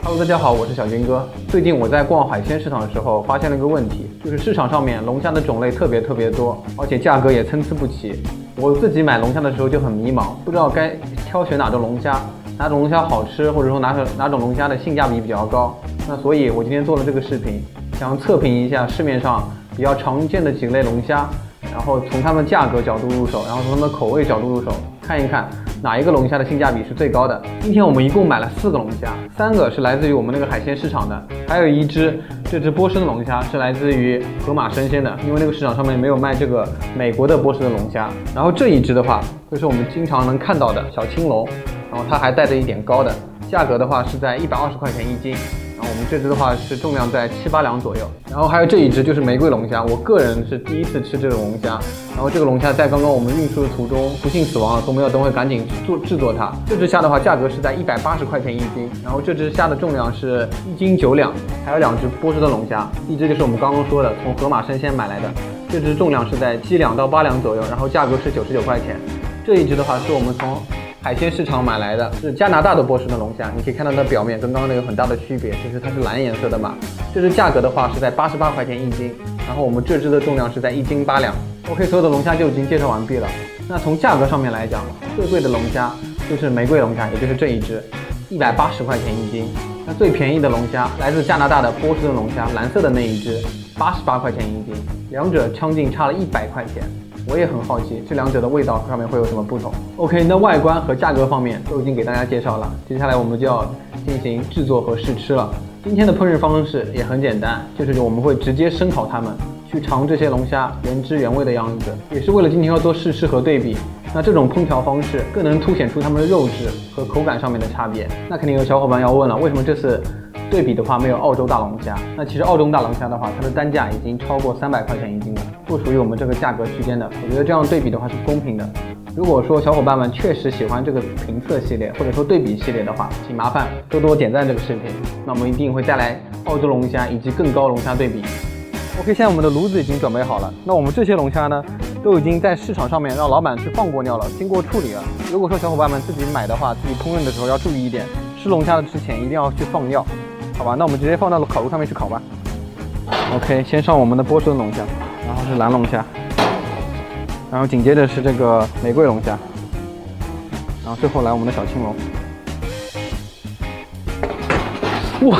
Hello， 大家好，我是小军哥。最近我在逛海鲜市场的时候，发现了一个问题，就是市场上面龙虾的种类特别多，而且价格也参差不齐。我自己买龙虾的时候就很迷茫，不知道该挑选哪种龙虾，哪种龙虾好吃，或者说哪种龙虾的性价比比较高。那所以我今天做了这个视频，想测评一下市面上比较常见的几类龙虾，然后从它们价格角度入手，然后从它们口味角度入手，看一看哪一个龙虾的性价比是最高的。今天我们一共买了4个龙虾，3个是来自于我们那个海鲜市场的，还有一只，这只波士顿龙虾是来自于盒马生鲜的，因为那个市场上面没有卖这个美国的波士顿龙虾。然后这一只的话，就是我们经常能看到的小青龙，然后它还带着一点膏的，价格的话是在120块钱1斤。然后我们这只的话是重量在7、8两左右，然后还有这一只就是玫瑰龙虾，我个人是第一次吃这种龙虾，然后这个龙虾在刚刚我们运输的途中不幸死亡了，所以我们要等会赶紧制作它。这只虾的话价格是在180块钱1斤，然后这只虾的重量是1斤9两，还有2只波士顿龙虾，一只就是我们刚刚说的从盒马生鲜买来的，这只重量是在7两到8两左右，然后价格是99块钱。这一只的话是我们从海鲜市场买来的，是加拿大的波士顿龙虾，你可以看到它表面跟刚刚那个很大的区别，就是它是蓝颜色的嘛。这只价格的话是在88块钱1斤，然后我们这只的重量是在1斤8两。OK， 所有的龙虾就已经介绍完毕了。那从价格上面来讲，最贵的龙虾就是玫瑰龙虾，也就是这一只，180块钱1斤。那最便宜的龙虾来自加拿大的波士顿龙虾，蓝色的那一只，88块钱1斤，两者将近差了100块钱。我也很好奇，这两者的味道上面会有什么不同 ？OK， 那外观和价格方面都已经给大家介绍了，接下来我们就要进行制作和试吃了。今天的烹饪方式也很简单，就是我们会直接生烤它们，去尝这些龙虾原汁原味的样子，也是为了今天要做试吃和对比。那这种烹调方式更能凸显出它们的肉质和口感上面的差别。那肯定有小伙伴要问了，为什么这次对比的话没有澳洲大龙虾？那其实澳洲大龙虾的话，它的单价已经超过300块钱1斤了，不属于我们这个价格区间的。我觉得这样对比的话是公平的。如果说小伙伴们确实喜欢这个评测系列或者说对比系列的话，请麻烦多多点赞这个视频，那我们一定会带来澳洲龙虾以及更高龙虾对比。OK， 现在我们的炉子已经准备好了。那我们这些龙虾呢，都已经在市场上面让老板去放过尿了，经过处理了。如果说小伙伴们自己买的话，自己烹饪的时候要注意一点，吃龙虾的之前一定要去放尿，好吧？那我们直接放到烤炉上面去烤吧。OK， 先上我们的波士顿龙虾，然后是蓝龙虾，然后紧接着是这个玫瑰龙虾，然后最后来我们的小青龙。哇，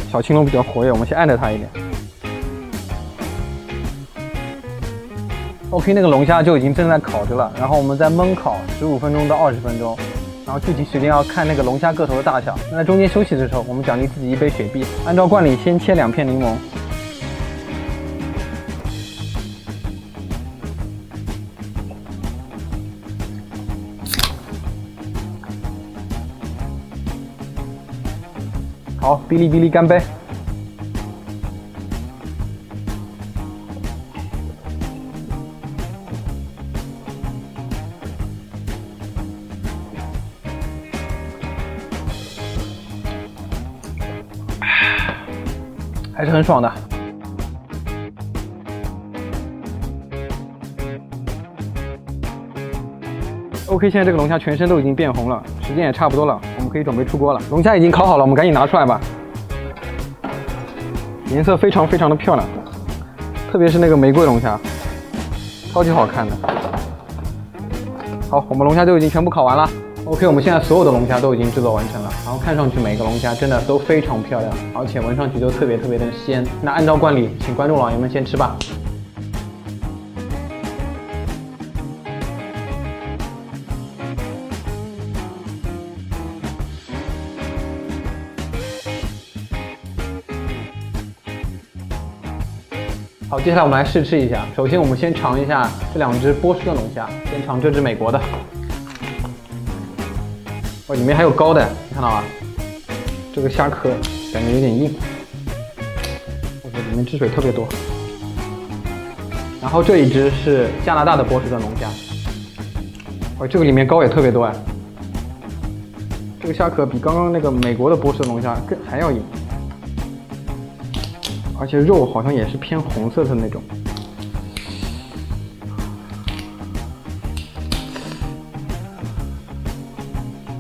小青龙比较活跃，我们先按着它一点。OK， 那个龙虾就已经正在烤着了，然后我们再焖烤15分钟到20分钟，然后具体时间要看那个龙虾个头的大小。那在中间休息的时候，我们奖励自己一杯雪碧，按照惯例先切2片柠檬。好，哔哩哔哩干杯！还是很爽的。OK， 现在这个龙虾全身都已经变红了，时间也差不多了，我们可以准备出锅了。龙虾已经烤好了，我们赶紧拿出来吧。颜色非常的漂亮，特别是那个玫瑰龙虾，超级好看的。好，我们龙虾都已经全部烤完了。OK， 我们现在所有的龙虾都已经制作完成了，然后看上去每个龙虾真的都非常漂亮，而且闻上去都特别的鲜。那按照惯例，请观众老爷们先吃吧。好，接下来我们来试吃一下。首先，我们先尝一下这2只波士顿龙虾，先尝这只美国的。哦，里面还有膏的，你看到吗？这个虾壳感觉有点硬，我觉得里面汁水特别多。然后这一只是加拿大的波士顿龙虾，哦，这个里面膏也特别多哎。这个虾壳比刚刚那个美国的波士顿龙虾还要硬。而且肉好像也是偏红色的那种。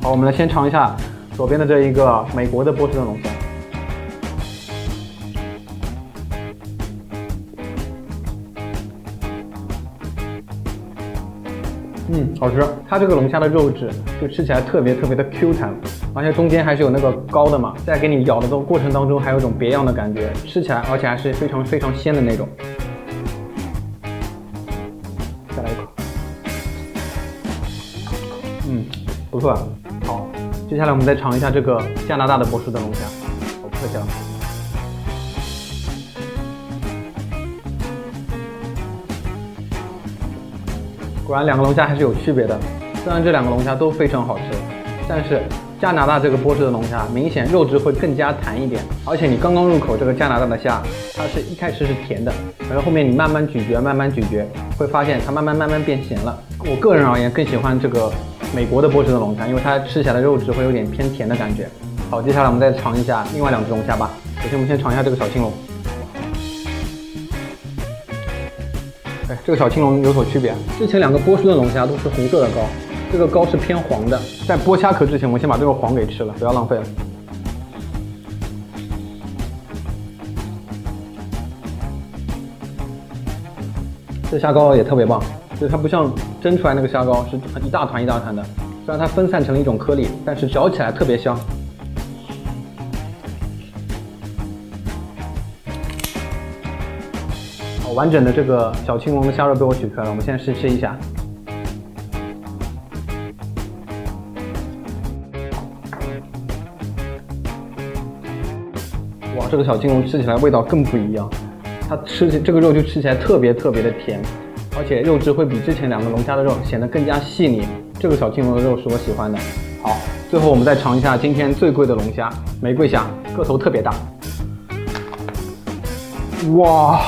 好，我们来先尝一下左边的这一个美国的波士顿龙虾。好吃。它这个龙虾的肉质就吃起来特别的 Q 弹，而且中间还是有那个膏的嘛，在给你咬的过程当中还有一种别样的感觉，吃起来而且还是非常鲜的那种。再来一口。不错。好，接下来我们再尝一下这个加拿大的波士顿龙虾，好客气了。果然两个龙虾还是有区别的，虽然这两个龙虾都非常好吃，但是加拿大这个波士顿龙虾明显肉质会更加弹一点，而且你刚刚入口这个加拿大的虾，它是一开始是甜的，然后后面你慢慢咀嚼，会发现它慢慢变咸了。我个人而言更喜欢这个美国的波士顿龙虾，因为它吃起来的肉质会有点偏甜的感觉。好，接下来我们再尝一下另外两只龙虾吧。首先我们先尝一下这个小青龙。这个小青龙有所区别，之前两个波士顿龙虾都是红色的膏，这个膏是偏黄的。在剥虾壳之前，我们先把这个黄给吃了，不要浪费了。这虾膏也特别棒，就是它不像蒸出来那个虾膏是一大团的，虽然它分散成了一种颗粒，但是嚼起来特别香。完整的这个小青龙的虾肉被我取出来了，我们现在试吃一下。哇，这个小青龙吃起来味道更不一样，它这个肉就吃起来特别的甜，而且肉质会比之前两个龙虾的肉显得更加细腻。这个小青龙的肉是我喜欢的。好，最后我们再尝一下今天最贵的龙虾——玫瑰虾，个头特别大。哇！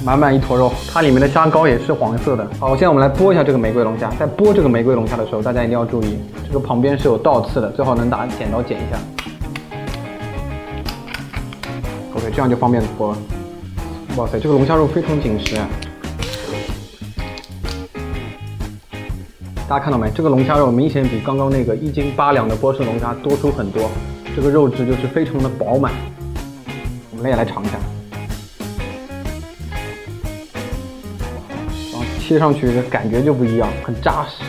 满一坨肉，它里面的虾膏也是黄色的。好，现在我们来剥一下这个玫瑰龙虾。在剥这个玫瑰龙虾的时候，大家一定要注意，这个旁边是有倒刺的，最好能拿剪刀剪一下。OK， 这样就方便剥了。哇塞，这个龙虾肉非常紧实。大家看到没？这个龙虾肉明显比刚刚那个1斤8两的波士顿龙虾多出很多，这个肉质就是非常的饱满。我们也来尝一下。切上去的感觉就不一样，很扎实。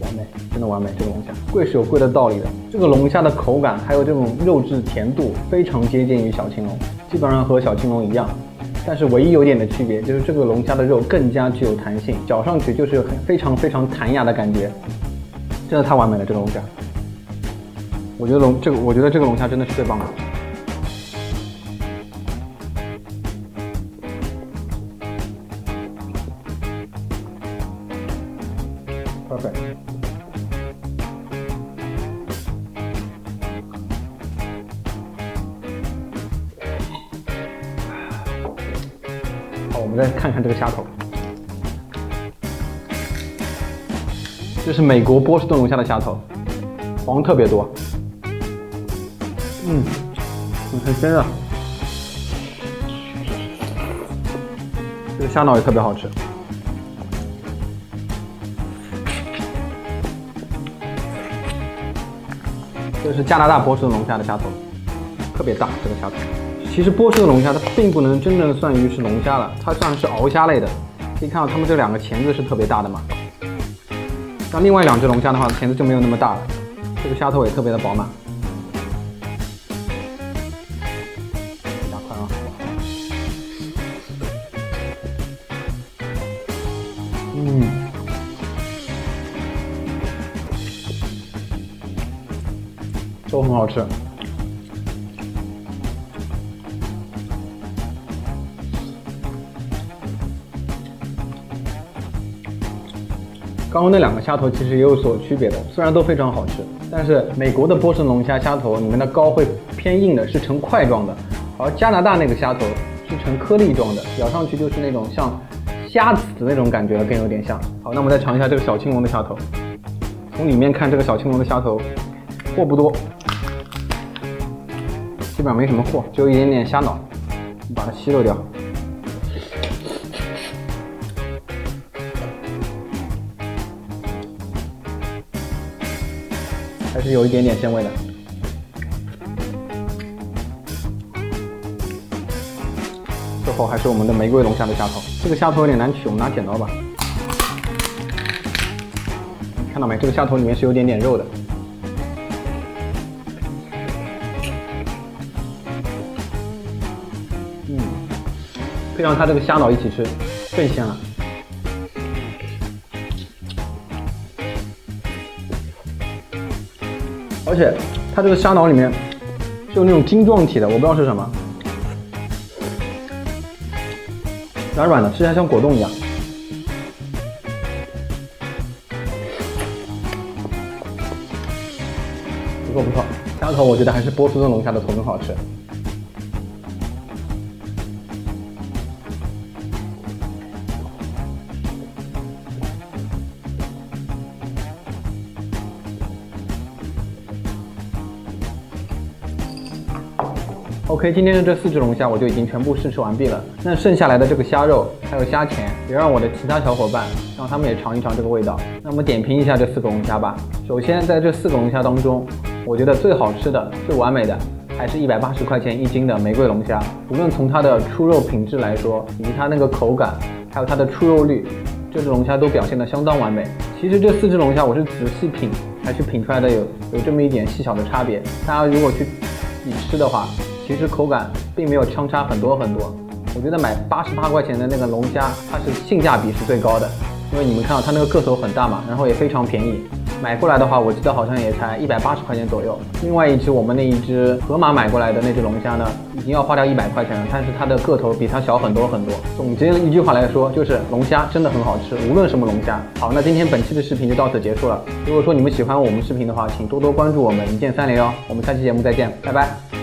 完美，真的完美！这个龙虾贵是有贵的道理的。这个龙虾的口感还有这种肉质甜度非常接近于小青龙，基本上和小青龙一样。但是唯一有点的区别就是这个龙虾的肉更加具有弹性，嚼上去就是非常弹牙的感觉，真的太完美了！这个龙虾，我觉得这个龙虾真的是最棒的。Perfect。好，我们再看看这个虾头，这是美国波士顿龙虾的虾头，黄特别多，很鲜啊。这个虾脑也特别好吃。这是加拿大波士顿龙虾的虾头，特别大。这个虾头，其实波士顿龙虾它并不能真正算于是龙虾了，它算是鳌虾类的。可以看到它们这两个钳子是特别大的嘛。那另外两只龙虾的话，钳子就没有那么大了。这个虾头也特别的饱满。加快啊！都很好吃。刚刚那两个虾头其实也有所区别的，虽然都非常好吃，但是美国的波士顿龙虾虾头里面的膏会偏硬的，是呈块状的，而加拿大那个虾头是呈颗粒状的，咬上去就是那种像虾子的那种感觉，更有点像。好，那我们再尝一下这个小青龙的虾头。从里面看，这个小青龙的虾头货不多，基本上没什么货，只有一点点虾脑，把它吸溜掉。还是有一点点鲜味的。最后还是我们的玫瑰龙虾的虾头，这个虾头有点难取，我们拿剪刀吧。看到没？这个虾头里面是有点肉的。配上它这个虾脑一起吃，更鲜了。而且它这个虾脑里面是有那种晶状体的，我不知道是什么，软软的，吃起来像果冻一样。不错不错，虾头我觉得还是波士顿龙虾的头更好吃。OK， 今天的这4只龙虾我就已经全部试吃完毕了。那剩下来的这个虾肉还有虾钳，也让我的其他小伙伴让他们也尝一尝这个味道。那我们点评一下这4个龙虾吧。首先，在这4个龙虾当中，我觉得最好吃的、最完美的还是180块钱1斤的玫瑰龙虾。无论从它的出肉品质来说，以及它那个口感，还有它的出肉率，这只龙虾都表现得相当完美。其实这4只龙虾我是仔细品才去品出来的有这么一点细小的差别。大家如果去比吃的话，其实口感并没有相差很多。我觉得买88块钱的那个龙虾，它是性价比是最高的，因为你们看到它那个个头很大嘛，然后也非常便宜。买过来的话，我记得好像也才180块钱左右。另外一只我们那一只河马买过来的那只龙虾呢，已经要花掉100块钱了，但是它的个头比它小很多。总结一句话来说，就是龙虾真的很好吃，无论什么龙虾。好，那今天本期的视频就到此结束了。如果说你们喜欢我们视频的话，请多多关注我们一键3连哦。我们下期节目再见，拜拜。